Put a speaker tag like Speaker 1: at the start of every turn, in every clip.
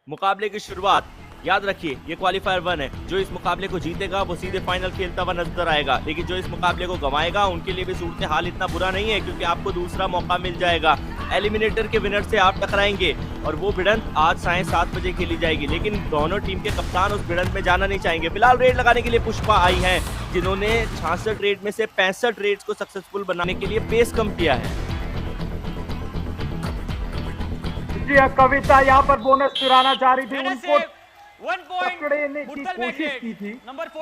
Speaker 1: मुकाबले की शुरुआत, याद रखिए ये क्वालिफायर 1 है। जो इस मुकाबले को जीतेगा वो सीधे फाइनल खेलता हुआ नजर आएगा, लेकिन जो इस मुकाबले को गंवाएगा उनके लिए भी सूरत हाल इतना बुरा नहीं है, क्योंकि आपको दूसरा मौका मिल जाएगा। एलिमिनेटर के विनर से आप टकराएंगे और वो भिड़ंत आज साढ़े 7 बजे खेली जाएगी, लेकिन दोनों टीम के कप्तान उस भिड़ंत में जाना नहीं चाहेंगे। फिलहाल रेड लगाने के लिए पुष्पा आई है, जिन्होंने 66 रेड में से 65 रेड्स को सक्सेसफुल बनाने के लिए पेस कम किया है।
Speaker 2: जी कविता यहाँ पर बोनस चुराना चाह रही थी, उनको पकड़ने की कोशिश की थी,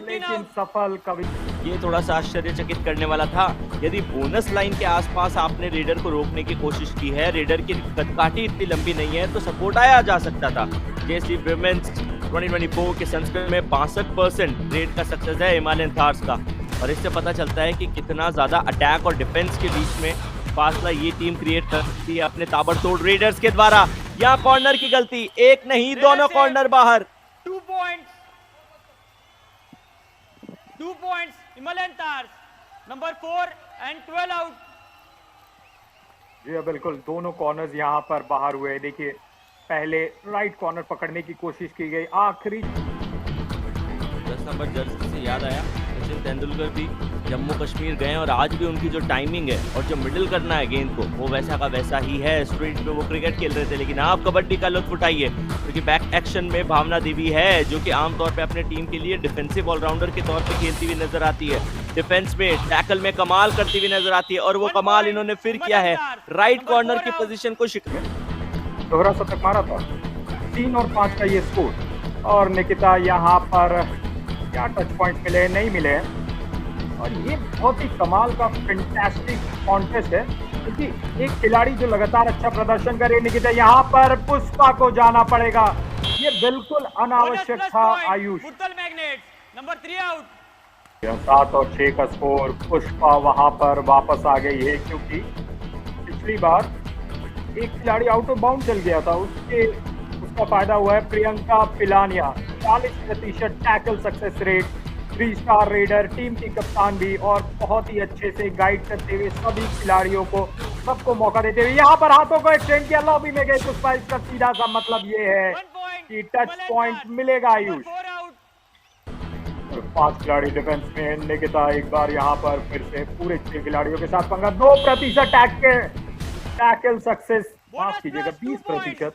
Speaker 2: लेकिन सफल कविता।
Speaker 1: ये थोड़ा सा आश्चर्यचकित करने वाला था। यदि बोनस लाइन के आसपास आपने रेडर को रोकने की कोशिश की है, रेडर की कदकाठी इतनी लंबी नहीं है, तो सपोर्ट आया जा सकता था। जैसी विमेंस 2024 के संस्करण में 62% रेड का सक्सेस है हिमालयन थार्स का, और इससे पता चलता है कि कितना ज्यादा अटैक और डिफेंस के बीच में फासला ये टीम क्रिएट कर सकती है अपने ताबड़तोड़ रेडर्स के द्वारा। यहाँ कॉर्नर की गलती, एक नहीं दोनों कॉर्नर बाहर।
Speaker 3: 2 points Himalayan Thars, number 4 and 12 out.
Speaker 2: जी बिल्कुल, दोनों कॉर्नर्स यहाँ पर बाहर हुए। देखिए पहले राइट कॉर्नर पकड़ने की कोशिश की गई, आखिरी
Speaker 1: 10 नंबर जर्सी से याद आया सचिन तेंदुलकर भी जम्मू कश्मीर गए और आज भी उनकी जो टाइमिंग है और जो मिडिल करना है गेंद को, वो वैसा का वैसा ही है। स्ट्रीट पे वो क्रिकेट खेल रहे थे, लेकिन आप कबड्डी का लुत्फ उठाइए, क्योंकि बैक एक्शन में भावना देवी है, जो कि आमतौर पे अपने टीम के लिए डिफेंसिव ऑलराउंडर के तौर पे खेलती हुई नजर आती है। डिफेंस में टैकल में कमाल करती हुई नजर आती है, और वो कमाल इन्होंने फिर किया है। राइट कॉर्नर की पोजीशन को
Speaker 2: दोहरा शतक मारा था। 3 और 5 का ये स्कोर, और निकिता यहाँ पर क्या टच पॉइंट मिले नहीं मिले, और ये बहुत ही कमाल का फैंटास्टिक कॉन्टेस्ट है, क्योंकि एक खिलाड़ी जो लगातार अच्छा प्रदर्शन करे, निकिता यहाँ पर पुष्पा को जाना पड़ेगा। ये बिल्कुल अनावश्यक था आयुष।
Speaker 3: Number 3 out.
Speaker 2: 7 और 6 का स्कोर, पुष्पा वहां पर वापस आ गई है, क्योंकि पिछली बार एक खिलाड़ी आउट ऑफ बाउंड चल गया था, उसका फायदा हुआ है। Priyanka Pilania 40% tackle success rate, 3 star raider, team की कप्तान भी, और बहुत ही अच्छे से गाइड करते हुए सभी खिलाड़ियों को सबको मौका देते हुए यहाँ पर हाथों को एक्सटेंड किया, लॉबी में गए पुष्पा। इसका सीधा सा मतलब ये है कि टच पॉइंट मिलेगा आयुष। 5 खिलाड़ी डिफेंस में, निकिता एक बार यहाँ पर फिर से पूरे 6 खिलाड़ियों के साथ पंगा। 2% टैकल सक्सेस, माफ कीजिएगा 20%।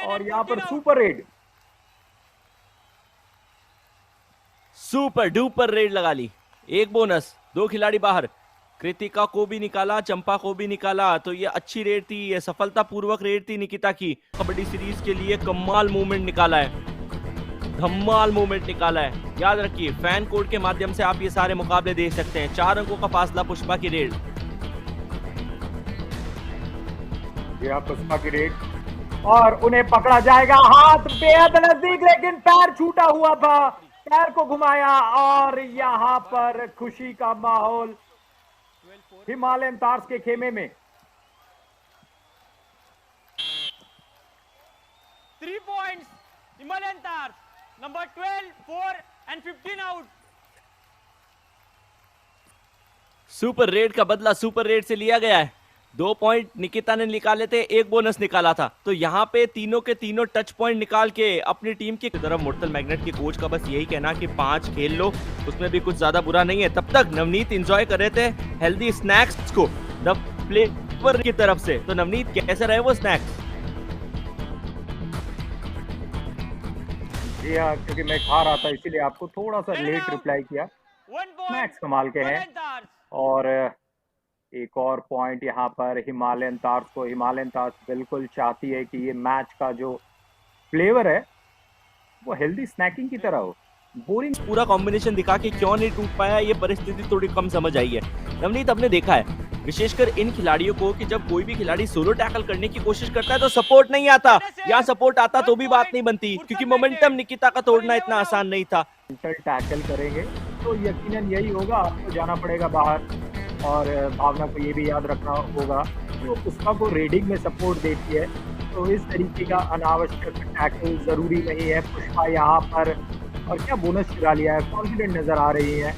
Speaker 2: और यहाँ पर super red,
Speaker 1: super duper red लगा ली। एक बोनस, 2 खिलाड़ी बाहर, कृतिका को भी निकाला, चंपा को भी निकाला, तो ये अच्छी रेड थी, ये सफलतापूर्वक रेड थी निकिता की। कबड्डी सीरीज के लिए कमाल मूवमेंट निकाला है, धमाल मूवमेंट निकाला है। याद रखिए फैन कोड के माध्यम से आप ये सारे मुकाबले देख सकते हैं। 4 अंकों का फासला पुष्पा की रेड।
Speaker 2: पुष्पा की रेड, और उन्हें पकड़ा जाएगा। हाथ बेहद नजदीक, लेकिन पैर छूटा हुआ था, पैर को घुमाया, और यहाँ पर खुशी का माहौल हिमालयन थार्स के खेमे में।
Speaker 3: 3 points Himalayan Thars, number 12, 4 and 15 out.
Speaker 1: Super red का बदला सुपर रेड से लिया गया है। 2 पॉइंट निकिता ने निकाले थे, 1 बोनस निकाला था, तो यहाँ पे तीनों के तीनों टच पॉइंट निकाल के अपनी टीम की तरफ। मोर्टल मैग्नेट के कोच का बस यही कहना कि 5 खेल लो, उसमें भी कुछ ज्यादा बुरा नहीं है। तब तक नवनीत एंजॉय कर रहे थे हेल्दी स्नैक्स को द प्लेवर की तरफ से। तो नवनीत कैसे रहे वो स्नैक्स?
Speaker 2: जी हाँ, क्योंकि मैं खा रहा था इसीलिए आपको थोड़ा सा लेट रिप्लाई किया। स्नैक्स कमाल के हैं, और एक और पॉइंट यहाँ पर हिमालयन थार्स को। हिमालयन थार्स बिल्कुल चाहती है कि ये मैच का जो फ्लेवर है वो हेल्दी स्नैकिंग की तरह हो। बोरिंग
Speaker 1: पूरा कॉम्बिनेशन दिखा के क्यों नहीं टूट पाया, ये परिस्थिति थोड़ी कम समझ आई है। नवनीत, आपने देखा है विशेषकर इन खिलाड़ियों को कि जब कोई भी खिलाड़ी सोलो टैकल करने की कोशिश करता है तो सपोर्ट नहीं आता, या सपोर्ट आता तो भी बात नहीं बनती, क्योंकि मोमेंटम निकिता का तोड़ना इतना आसान नहीं था।
Speaker 2: टैकल करेंगे तो यकीनन यही होगा, आपको जाना पड़ेगा बाहर। और भावना को ये भी याद रखना होगा कि वो पुष्पा को रेडिंग में सपोर्ट देती है, तो इस तरीके का अनावश्यक टैकल जरूरी नहीं है। पुष्पा यहाँ पर, और क्या बोनस चुरा लिया है, कॉन्फिडेंट नजर आ रही है।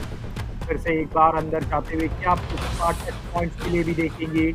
Speaker 2: फिर से एक बार अंदर जाते हुए क्या पुष्पा टच पॉइंट्स के लिए भी देखेंगे,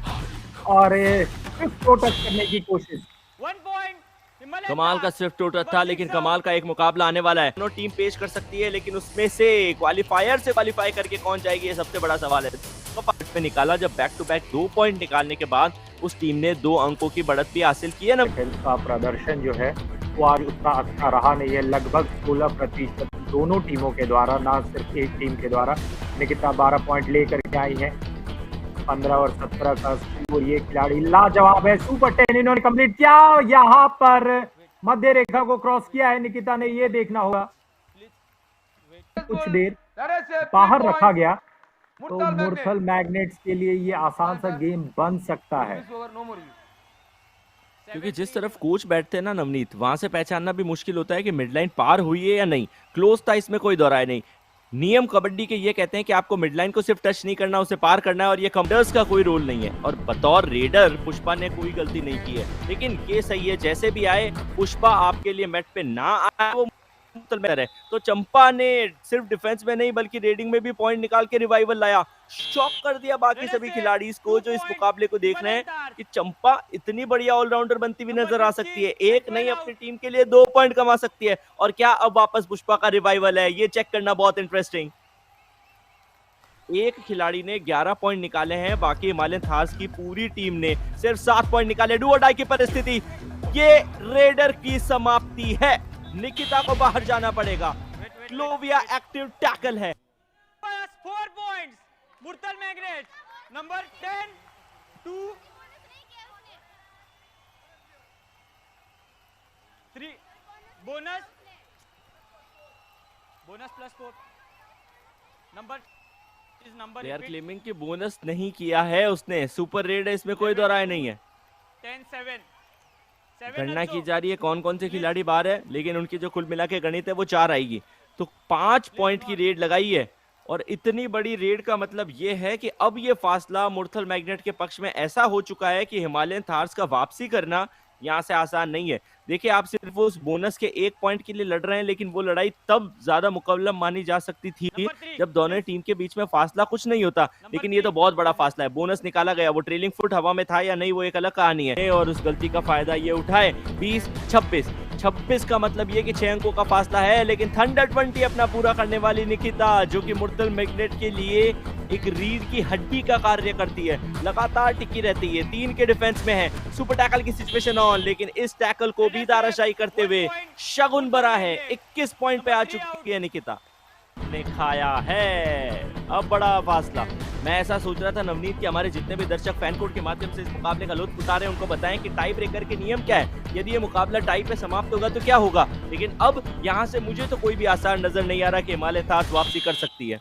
Speaker 2: और टच करने की कोशिश।
Speaker 3: 1 point. Himalayan
Speaker 1: कमाल का
Speaker 3: Stars.
Speaker 1: स्विफ्ट टोटल
Speaker 3: Number
Speaker 1: था,
Speaker 3: 6
Speaker 1: लेकिन
Speaker 3: out.
Speaker 1: कमाल का एक मुकाबला आने वाला है। दोनों टीम पेश कर सकती है, लेकिन उसमें से क्वालिफायर से क्वालिफाई करके कौन जाएगी, ये सबसे बड़ा सवाल है। तो पार्ट में निकाला जब बैक टू बैक 2 पॉइंट निकालने के बाद उस टीम ने 2 अंकों की बढ़त भी हासिल की है ना।
Speaker 2: का प्रदर्शन जो है वो आज उतना अच्छा रहा नहीं है। लगभग 16% दोनों टीमों के द्वारा, ना सिर्फ एक टीम के द्वारा। निकिता 12 पॉइंट लेकर के आई है। 15 और 17 का स्कोर। ये खिलाड़ी लाजवाब है। सुपर 10 इन्होंने कंप्लीट किया। यहाँ पर मध्य रेखा को क्रॉस किया है निकिता ने, ये देखना होगा। कुछ देर बाहर रखा गया तो मुरथल मैग्नेट्स के लिए ये आसान सा गेम बन सकता है,
Speaker 1: क्योंकि जिस तरफ कोच बैठते हैं ना नवनीत, वहां से पहचानना भी मुश्किल होता है कि मिड लाइन पार हुई है या नहीं। क्लोज था, इसमें कोई दो राय नहीं। नियम कबड्डी के ये कहते हैं कि आपको मिड लाइन को सिर्फ टच नहीं करना, उसे पार करना है, और ये कमर्स का कोई रोल नहीं है। और बतौर रेडर पुष्पा ने कोई गलती नहीं की है, लेकिन ये सही है जैसे भी आए पुष्पा आपके लिए मैट पे ना आए वो है। तो चंपा ने सिर्फ डिफेंस में नहीं बल्कि रेडिंग में भी पॉइंट निकाल के रिवाइवल लाया। शॉक कर दिया बाकी सभी खिलाड़ी को जो इस मुकाबले को देख रहे हैं कि चंपा इतनी बढ़िया ऑलराउंडर बनती हुई नजर आ सकती है। एक नहीं, अपनी टीम के लिए 2 पॉइंट कमा सकती है। और क्या अब वापस पुष्पा का रिवाइवल है, ये चेक करना बहुत इंटरेस्टिंग। एक खिलाड़ी ने 11 पॉइंट निकाले हैं, बाकी हिमालयन थार्स की पूरी टीम ने सिर्फ 7 पॉइंट निकाले। डू और डाई की परिस्थिति, ये रेडर की समाप्ति है। निकिता को बाहर जाना पड़ेगा। क्लोविया एक्टिव टैकल है।
Speaker 3: 4 points. Murthal Magnets. Number 10, 2, 3. Bonus plus 4. Number is number.
Speaker 1: They are
Speaker 3: repeat.
Speaker 1: Claiming कि बोनस नहीं किया है उसने। सुपर रेड है, इसमें कोई दो राय नहीं है।
Speaker 3: 10, 7.
Speaker 1: गणना की जा रही है कौन कौन से खिलाड़ी बाहर है, लेकिन उनकी जो कुल मिला के गणित है वो 4 आएगी। तो 5 पॉइंट की रेड लगाई है, और इतनी बड़ी रेड का मतलब ये है कि अब ये फासला मुरथल मैग्नेट के पक्ष में ऐसा हो चुका है कि हिमालयन थार्स का वापसी करना यहाँ से आसान नहीं है। देखिए, आप सिर्फ उस बोनस के 1 पॉइंट के लिए लड़ रहे हैं, लेकिन वो लड़ाई तब ज्यादा मुकम्मल मानी जा सकती थी जब दोनों टीम के बीच में फासला कुछ नहीं होता। लेकिन ये तो बहुत बड़ा फासला है। बोनस निकाला गया, वो ट्रेलिंग फुट हवा में था या नहीं वो एक अलग कहानी है, और उस गलती का फायदा ये उठाए। 20-26 का मतलब ये कि 6 अंकों का फासला है, लेकिन थंडर 20 अपना पूरा करने वाली निकिता, जो कि मुरथल मैग्नेट के लिए एक रीढ़ की हड्डी का कार्य करती है, लगातार टिकी रहती है। 3 के डिफेंस में है। सुपर टैकल की सिचुएशन ऑन, लेकिन इस टैकल को भी दाराशाही करते हुए शगुन बरा है। 21 पॉइंट पे आ चुकी है निकिता, ने खाया है अब बड़ा फासला। मैं ऐसा सोच रहा था नवनीत कि हमारे जितने भी दर्शक फैन कोड के माध्यम से इस मुकाबले का लुत्फ उठा रहे हैं उनको बताएं कि टाई ब्रेकर के नियम क्या है, यदि ये मुकाबला टाई पे समाप्त होगा तो क्या होगा। लेकिन अब यहाँ से मुझे तो कोई भी आसार नजर नहीं आ रहा कि हिमालय थार्स वापसी कर सकती है।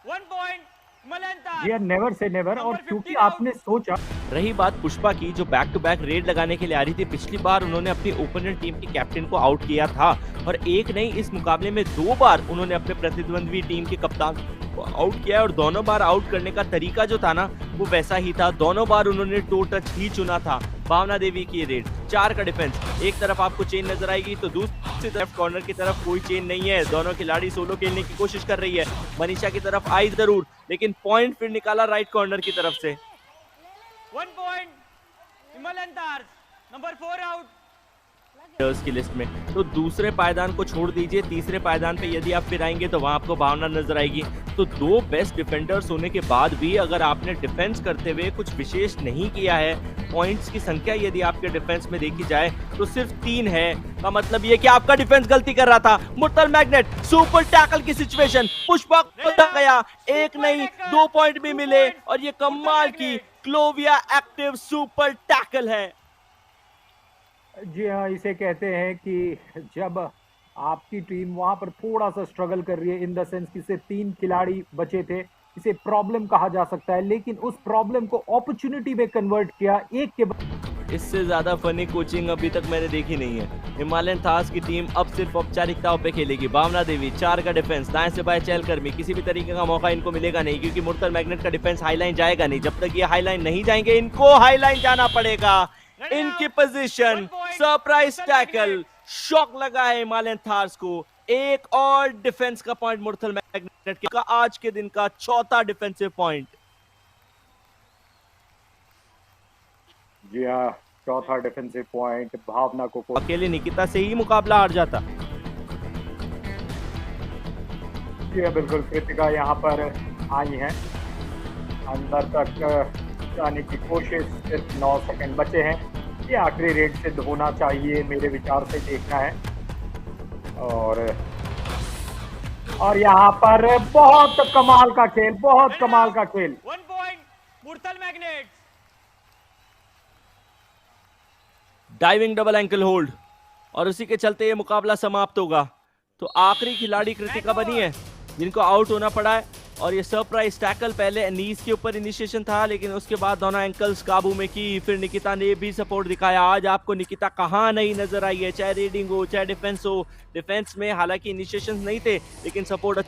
Speaker 3: 1 point. Himalayan Stars.
Speaker 2: ये नेवर से नेवर। और क्योंकि आपने सोचा,
Speaker 1: रही बात पुष्पा की, जो बैक टू बैक रेड लगाने के लिए आ रही थी, पिछली बार उन्होंने अपनी ओपोनेंट टीम के कैप्टन को आउट किया था, और एक नहीं इस मुकाबले में 2 बार उन्होंने अपने प्रतिद्वंद्वी टीम के कप्तान को आउट किया, और दोनों बार आउट करने का तरीका जो था ना वो वैसा ही था। दोनों बार उन्होंने टो टच ही चुना था। भावना देवी की रेड, 4 का डिफेंस, एक तरफ आपको चेन नजर आएगी तो दूसरी तरफ कॉर्नर की तरफ कोई चेन नहीं है। दोनों खिलाड़ी सोलो खेलने की कोशिश कर रही है। मनीषा की तरफ आई जरूर, लेकिन पॉइंट फिर निकाला राइट कॉर्नर की तरफ से।
Speaker 3: 1 point. Himalayan Stars. Number 4 out.
Speaker 1: की लिस्ट में तो दूसरे पायदान को छोड़ दीजिए, तीसरे पायदान पे यदि आप फिर आएंगे तो वहां आपको भावना नजर आएगी। तो 2 बेस्ट डिफेंडर्स होने के बाद भी अगर आपने डिफेंस करते हुए कुछ विशेष नहीं किया है, पॉइंट्स की संख्या यदि आपके डिफेंस में देखी जाए तो सिर्फ 3 है, का मतलब ये कि आपका डिफेंस गलती कर रहा था। मुरथल मैग्नेट सुपर टैकल की सिचुएशन, पुष्पा गया, 1 नहीं 2 पॉइंट भी मिले, और ये कमाल की क्लोविया एक्टिव सुपर टैकल है।
Speaker 2: जी हाँ, इसे कहते हैं कि जब आपकी टीम वहां पर थोड़ा सा स्ट्रगल कर रही है, इन द सेंस कि सिर्फ 3 खिलाड़ी बचे थे, इसे प्रॉब्लम कहा जा सकता है, लेकिन उस प्रॉब्लम को अपॉर्चुनिटी में कन्वर्ट किया। एक के बाद
Speaker 1: इससे ज्यादा फनी कोचिंग अभी तक मैंने देखी नहीं है। हिमालयन थार्स की टीम अब सिर्फ औपचारिकताओं पे खेलेगी। भावना देवी 4 का डिफेंस, दाएं से बाएं चहलकर्मी, किसी भी तरीके का मौका इनको मिलेगा नहीं, क्योंकि मुरथल मैग्नेट का डिफेंस हाईलाइन जाएगा नहीं। जब तक ये हाईलाइन नहीं जाएंगे इनको हाईलाइन जाना पड़ेगा। इनकी पोजीशन, सरप्राइज टैकल, शॉक लगा है हिमालयन थार्स को। एक और डिफेंस का पॉइंट मुरथल मैग्नेट का, आज के दिन का 4था डिफेंसिव पॉइंट।
Speaker 2: जी हाँ, चौथा डिफेंसिव पॉइंट भावना को
Speaker 1: अकेले निकिता से ही मुकाबला हार जाता।
Speaker 2: जी बिल्कुल, कृतिका यहाँ पर आई हैं, अंदर तक जाने की कोशिश, सिर्फ 9 सेकंड बचे हैं। ये आखिरी रेड से होना चाहिए मेरे विचार से, देखना है। और यहाँ पर बहुत कमाल का खेल, बहुत कमाल का खेल।
Speaker 3: 1 point, Murthal magnets.
Speaker 1: Diving double ankle hold और उसी के चलते ये मुकाबला समाप्त होगा। तो आखिरी खिलाड़ी कृतिका बनी है जिनको आउट होना पड़ा है, और ये सरप्राइज टैकल पहले नीज के ऊपर इनिशिएशन था, लेकिन उसके बाद दोनों एंकल्स काबू में की। फिर निकिता ने भी सपोर्ट दिखाया। आज आपको निकिता कहाँ नहीं नजर आई है, चाहे रेडिंग हो चाहे डिफेंस हो। डिफेंस में हालांकि इनिशिएशन नहीं थे, लेकिन सपोर्ट अच्छा